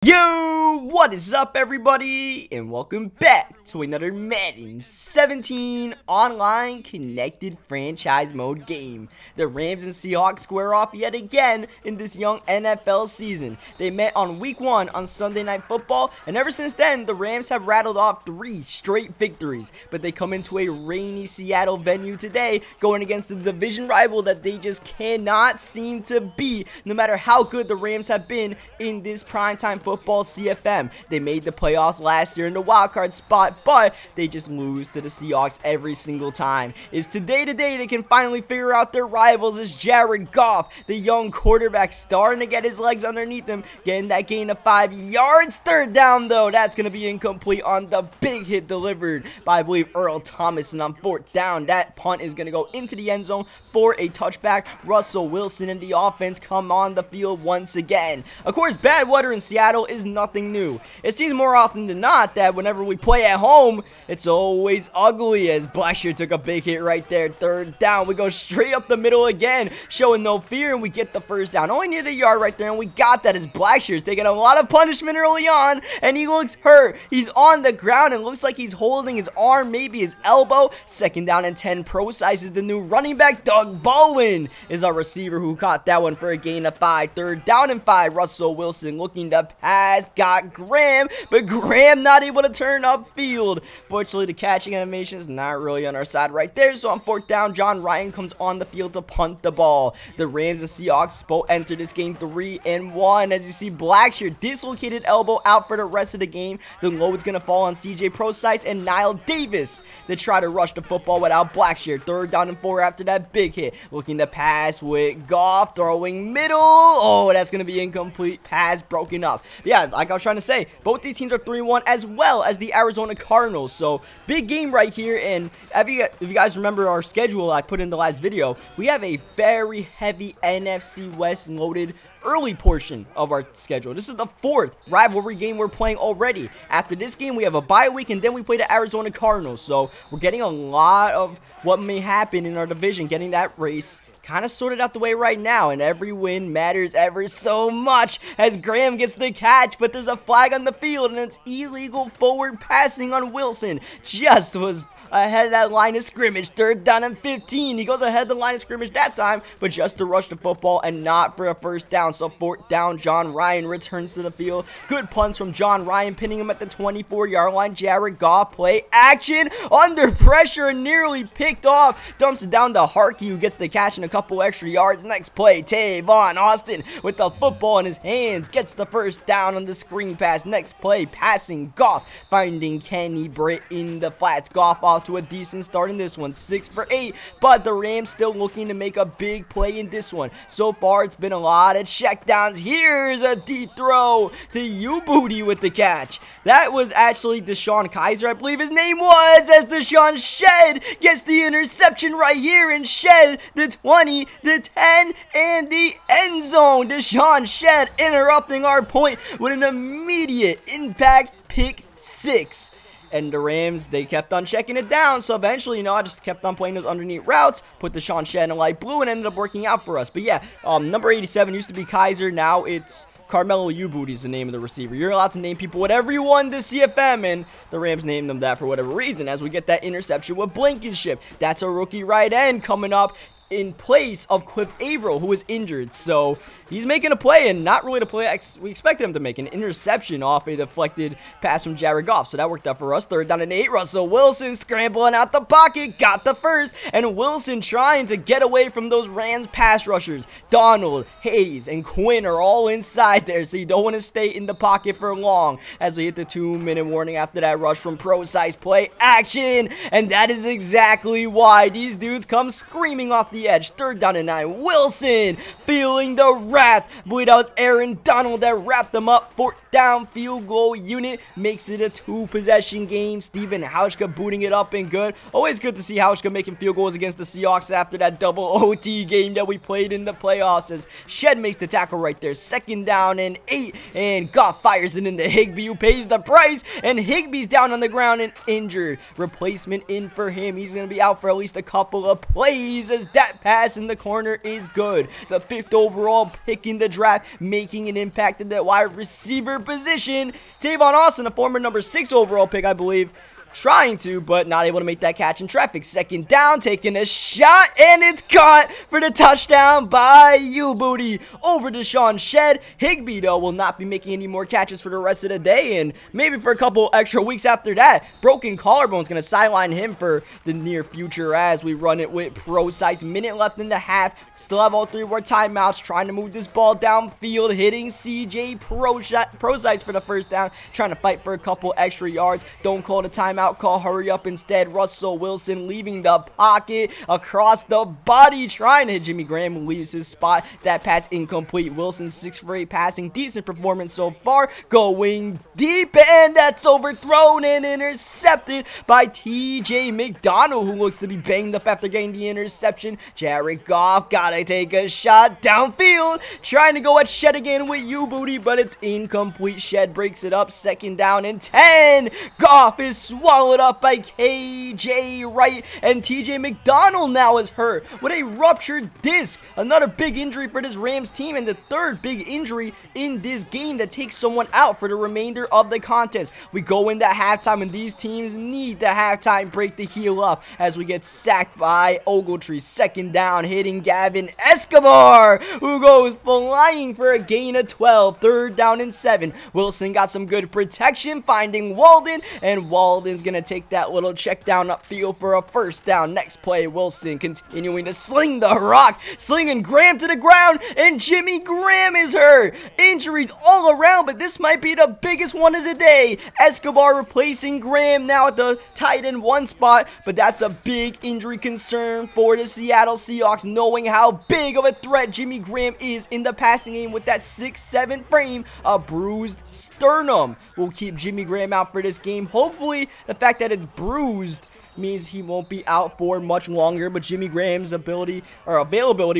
Yo, what is up everybody, and welcome back to another Madden 17 online connected franchise mode game. The Rams and Seahawks square off yet again in this young NFL season. They met on week 1 on Sunday Night Football, and ever since then, the Rams have rattled off 3 straight victories. But they come into a rainy Seattle venue today, going against the division rival that they just cannot seem to beat, no matter how good the Rams have been in this primetime football CFM. They made the playoffs last year in the wildcard spot, but they just lose to the Seahawks every single time. Is today the day they can finally figure out their rivals? Is Jared Goff, the young quarterback, starting to get his legs underneath him, getting that gain of 5 yards? Third down though, that's going to be incomplete on the big hit delivered by, I believe, Earl Thomas, and on 4th down, that punt is going to go into the end zone for a touchback. Russell Wilson and the offense come on the field once again. Of course, bad weather in Seattle is nothing new. It seems more often than not that whenever we play at home, it's always ugly, as Blackshear took a big hit right there. 3rd down, we go straight up the middle again, showing no fear, and we get the 1st down. Only needed a yard right there, and we got that, as Blackshear's taking a lot of punishment early on, and he looks hurt. He's on the ground and looks like he's holding his arm, maybe his elbow. 2nd down and 10. Pro Size is the new running back. Doug Bowen is our receiver who caught that one for a gain of 5. 3rd down and 5. Russell Wilson looking to pass, got Graham, but Graham not able to turn upfield. Fortunately, the catching animation is not really on our side right there, so on 4th down, John Ryan comes on the field to punt the ball. The Rams and Seahawks both enter this game 3-1. As you see, Blackshear dislocated elbow out for the rest of the game. The load's going to fall on CJ Procise and Niall Davis to try to rush the football without Blackshear. 3rd down and 4 after that big hit. Looking to pass with Goff, throwing middle. Oh, that's going to be incomplete. Pass broken up. Yeah, like I was trying to say, both these teams are 3-1 as well as the Arizona Cardinals. So big game right here. And if you guys remember our schedule I put in the last video, we have a very heavy NFC West loaded early portion of our schedule. This is the 4th rivalry game we're playing already. After this game, we have a bye week, and then we play the Arizona Cardinals. So we're getting a lot of what may happen in our division, getting that race kind of sorted out the way right now, and every win matters ever so much as Graham gets the catch, but there's a flag on the field, and it's illegal forward passing on Wilson. Just was ahead of that line of scrimmage. 3rd down and 15. He goes ahead of the line of scrimmage that time, but just to rush the football and not for a 1st down. So 4th down, John Ryan returns to the field. Good punts from John Ryan, pinning him at the 24-yard line. Jared Goff, play action, under pressure, and nearly picked off. Dumps it down to Harkey, who gets the catch and a couple extra yards. Next play, Tavon Austin with the football in his hands, gets the 1st down on the screen pass. Next play, passing Goff, finding Kenny Britt in the flats. Goff off to a decent start in this one, 6 for 8, but the Rams still looking to make a big play in this one. So far, it's been a lot of checkdowns. Here's a deep throw to you, Booty, with the catch. That was actually Deshaun Kaiser, I believe his name was, as Deshaun Shed gets the interception right here, and Shed the 20, the 10, and the end zone. Deshaun Shed interrupting our point with an immediate impact pick 6. And the Rams, they kept on checking it down, so eventually, I just kept on playing those underneath routes, put Deshaun Shed in a light blue, and ended up working out for us. But yeah, number 87 used to be Kaiser, now it's Carmelo U-Booty is the name of the receiver. You're allowed to name people whatever you want in this CFM, and the Rams named them that for whatever reason, as we get that interception with Blankenship. That's a rookie right end coming up in place of Cliff Averill, who is injured. So he's making a play, and not really the play we expected him to make, an interception off a deflected pass from Jared Goff. So that worked out for us. 3rd down and 8. Russell Wilson scrambling out the pocket, got the 1st, and Wilson trying to get away from those Rams pass rushers. Donald, Hayes, and Quinn are all inside there, so you don't want to stay in the pocket for long, as we hit the 2-minute warning after that rush from Pro Size. Play action, and that is exactly why these dudes come screaming off the edge. 3rd down and 9. Wilson feeling the wrath. I believe that was Aaron Donald that wrapped them up. 4th down, field goal unit makes it a 2-possession game. Steven Hauschka booting it up and good. Always good to see Hauschka making field goals against the Seahawks after that double OT game that we played in the playoffs, as Shed makes the tackle right there. 2nd down and 8, and Goff fires it into Higbee, who pays the price, and Higbee's down on the ground and injured. Replacement in for him. He's going to be out for at least a couple of plays, as that that pass in the corner is good. The 5th overall pick in the draft, making an impact in that wide receiver position. Tavon Austin, a former number 6 overall pick, I believe, trying to, but not able to make that catch in traffic. 2nd down, taking a shot, and it's caught for the touchdown by Booty over Deshaun Shed. Higbee, though, will not be making any more catches for the rest of the day, and maybe for a couple extra weeks after that. Broken collarbone's going to sideline him for the near future as we run it with Pro-Size. Minute left in the half. Still have all 3 more timeouts. Trying to move this ball downfield, hitting CJ Pro-Size for the 1st down. Trying to fight for a couple extra yards. Don't call the timeout. Call, hurry up instead. Russell Wilson leaving the pocket across the body, trying to hit Jimmy Graham, leaves his spot. That pass incomplete. Wilson 6 for 8 passing, decent performance so far, going deep, and that's overthrown and intercepted by TJ McDonald, who looks to be banged up after getting the interception. Jared Goff gotta take a shot downfield, trying to go at Shed again with Booty, but it's incomplete. Shed breaks it up. 2nd down and 10. Goff is swallowed up by KJ Wright, and TJ McDonald now is hurt with a ruptured disc. Another big injury for this Rams team, and the 3rd big injury in this game that takes someone out for the remainder of the contest. We go into halftime, and these teams need the halftime break to heal up as we get sacked by Ogletree. 2nd down, hitting Gavin Escobar, who goes flying for a gain of 12. 3rd down and 7. Wilson got some good protection, finding Walden, and Walden's gonna take that little check down upfield for a 1st down. Next play, Wilson continuing to sling the rock, slinging Graham to the ground, and Jimmy Graham is hurt. Injuries all around, but this might be the biggest one of the day. Escobar replacing Graham now at the tight end 1 spot, but that's a big injury concern for the Seattle Seahawks, knowing how big of a threat Jimmy Graham is in the passing game with that 6'7" frame. A bruised sternum will keep Jimmy Graham out for this game. Hopefully, the fact that it's bruised means he won't be out for much longer, but Jimmy Graham's availability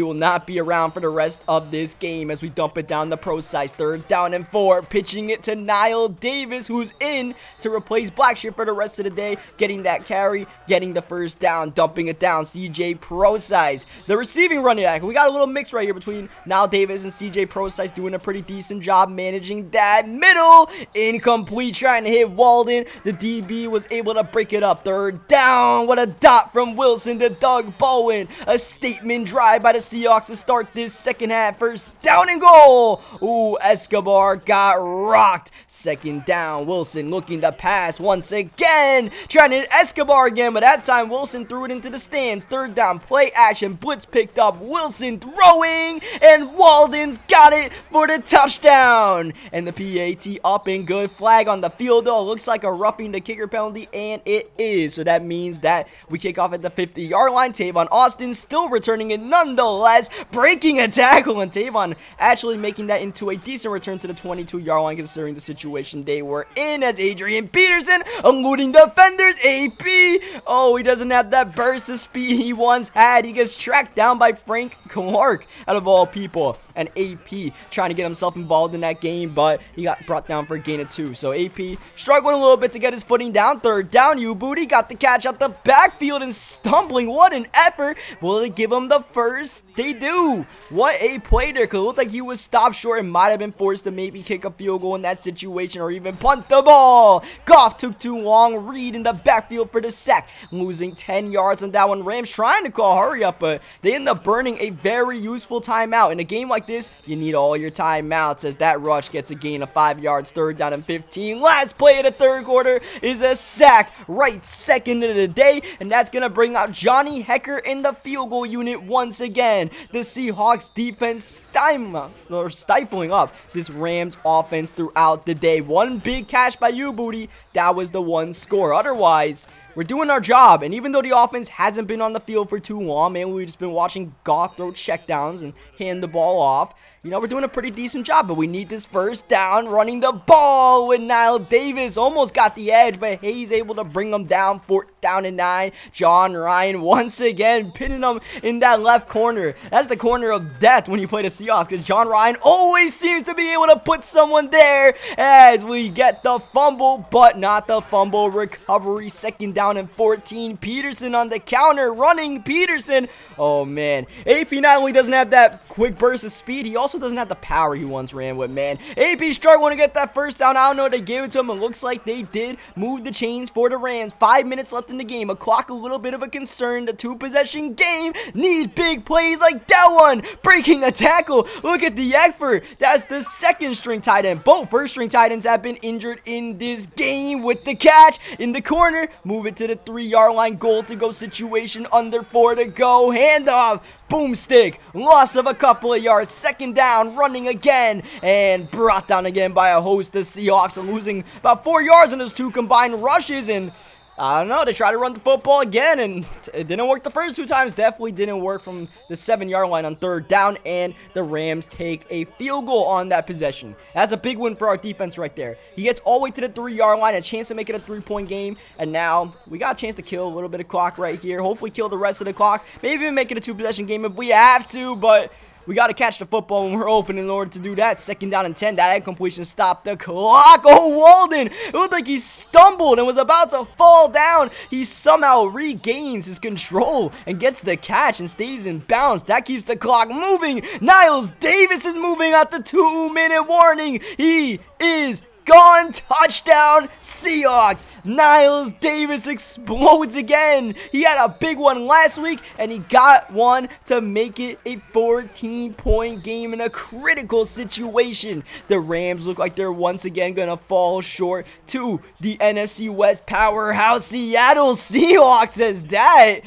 will not be around for the rest of this game as we dump it down the Pro-Size. 3rd down and 4, pitching it to Niall Davis, who's in to replace Blackshear for the rest of the day, getting that carry, getting the 1st down, dumping it down. CJ Pro-Size, the receiving running back. We got a little mix right here between Niall Davis and CJ Pro-Size, doing a pretty decent job managing that middle. Incomplete, trying to hit Walden. The DB was able to break it up. 3rd down. What a dot from Wilson to Doug Bowen. A statement drive by the Seahawks to start this 2nd half. 1st down and goal. Ooh, Escobar got rocked. 2nd down. Wilson looking to pass once again. Trying to hit Escobar again, but that time Wilson threw it into the stands. 3rd down, play action. Blitz picked up. Wilson throwing, and Walden's got it for the touchdown. And the PAT up and good. Flag on the field, though. Looks like a roughing the kicker penalty, and it is. So that means that we kick off at the 50-yard line. Tavon Austin still returning it nonetheless, breaking a tackle, and Tavon actually making that into a decent return to the 22-yard line considering the situation they were in, as Adrian Peterson eluding defenders. AP, oh, he doesn't have that burst of speed he once had. He gets tracked down by Frank Clark out of all people, and AP trying to get himself involved in that game, but he got brought down for a gain of 2. So AP struggling a little bit to get his footing down. 3rd down, Booty got the catch out the backfield and stumbling. What an effort. Will it give him the 1st? They do. What a play there. Could look like he was stopped short and might have been forced to maybe kick a field goal in that situation or even punt the ball. Goff took too long. Reed in the backfield for the sack, losing 10 yards on that one. Rams trying to call hurry up, but they end up burning a very useful timeout. In a game like this, you need all your timeouts, as that rush gets a gain of 5 yards. 3rd down and 15. Last play of the 3rd quarter is a sack. Right, 2nd of the day, and that's going to bring out Johnny Hecker in the field goal unit once again. The Seahawks defense stifling up this Rams offense throughout the day. One big catch by Booty. That was the one score. Otherwise, we're doing our job, and even though the offense hasn't been on the field for too long, man, we've just been watching Goff throw checkdowns and hand the ball off. You know, we're doing a pretty decent job, but we need this 1st down, running the ball with Niall Davis. Almost got the edge, but Hayes able to bring him down. 4th down and 9. John Ryan once again pinning him in that left corner. That's the corner of death when you play the Seahawks, because John Ryan always seems to be able to put someone there as we get the fumble, but not the fumble recovery. 2nd down and 14. Peterson on the counter, running Peterson. Oh, man. AP not only doesn't have that quick burst of speed, he also doesn't have the power he once ran with, man. AP struggling to get that first down. I don't know if they gave it to him. It looks like they did move the chains for the Rams. 5 minutes left in the game. A clock a little bit of a concern. The two-possession game needs big plays like that one. Breaking a tackle. Look at the effort. That's the second-string tight end. Both first-string tight ends have been injured in this game. With the catch in the corner. Move it to the 3-yard line. Goal-to-go situation. Under 4 to go. Handoff. Boomstick. Loss of a couple of yards. Second down. Running again. And brought down again by a host of Seahawks. And losing about 4 yards on those two combined rushes. And I don't know, they tried to run the football again, and it didn't work the first 2 times. Definitely didn't work from the 7-yard line on 3rd down, and the Rams take a field goal on that possession. That's a big win for our defense right there. He gets all the way to the 3-yard line, a chance to make it a 3-point game, and now we got a chance to kill a little bit of clock right here. Hopefully kill the rest of the clock. Maybe even make it a 2-possession game if we have to, but we got to catch the football when we're open in order to do that. 2nd down and 10. That incompletion stopped the clock. Oh, Walden. It looked like he stumbled and was about to fall down. He somehow regains his control and gets the catch and stays in bounds. That keeps the clock moving. Niles Davis is moving at the 2-minute warning. He is gone. Touchdown Seahawks. Niles Davis explodes again. He had a big one last week, and he got one to make it a 14-point game in a critical situation. The Rams look like they're once again gonna fall short to the NFC West powerhouse Seattle Seahawks. As that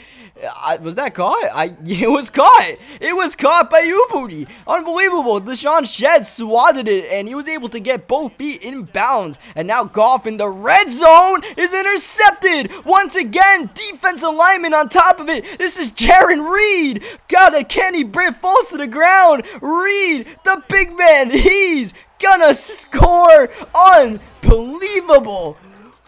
was that caught? It was caught. It was caught by Ubudi. Unbelievable. Deshaun Shedd swatted it, and he was able to get both feet in bounds. And now Goff in the red zone is intercepted. Once again, defensive lineman on top of it. This is Jaron Reed. Got a Kenny Britt falls to the ground. Reed, the big man, he's gonna score. Unbelievable.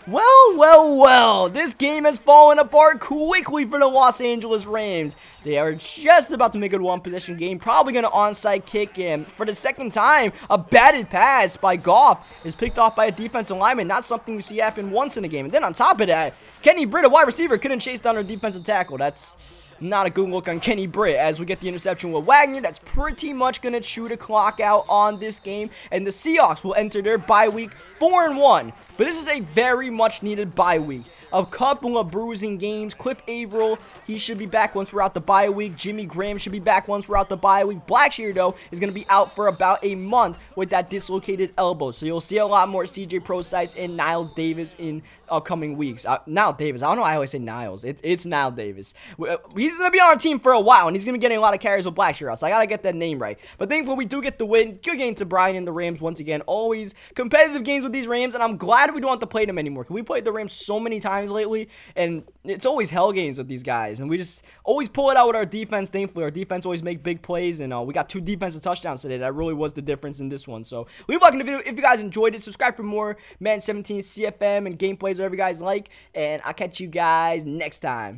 Well, this game has fallen apart quickly for the Los Angeles Rams. They are just about to make it a 1-possession game, probably going to onside kick, and for the 2nd time, a batted pass by Goff is picked off by a defensive lineman, not something you see happen once in a game. And then on top of that, Kenny Britt, a wide receiver, couldn't chase down a defensive tackle. That's not a good look on Kenny Britt as we get the interception with Wagner. That's pretty much going to chew the clock out on this game, and the Seahawks will enter their bye week 4-1. But this is a very much needed bye week. A couple of bruising games. Cliff Averill, he should be back once we're out the bye week. Jimmy Graham should be back once we're out the bye week. Blackshear, though, is going to be out for about a month with that dislocated elbow. So you'll see a lot more CJ Prosise and Niles Davis in upcoming weeks. Niles Davis. I don't know why I always say Niles. It's Niles Davis. He's going to be on our team for a while, and he's going to be getting a lot of carries with Blackshear. So I got to get that name right. But thankfully, we do get the win. Good game to Brian and the Rams once again. Always competitive games with these Rams, and I'm glad we don't have to play them anymore. We played the Rams so many times lately, and it's always hell games with these guys, and we just always pull it out with our defense. Thankfully, our defense always make big plays, and we got 2 defensive touchdowns today. That really was the difference in this one. So leave a like in the video if you guys enjoyed it. Subscribe for more Madden 17 CFM and gameplays, whatever you guys like, and I'll catch you guys next time.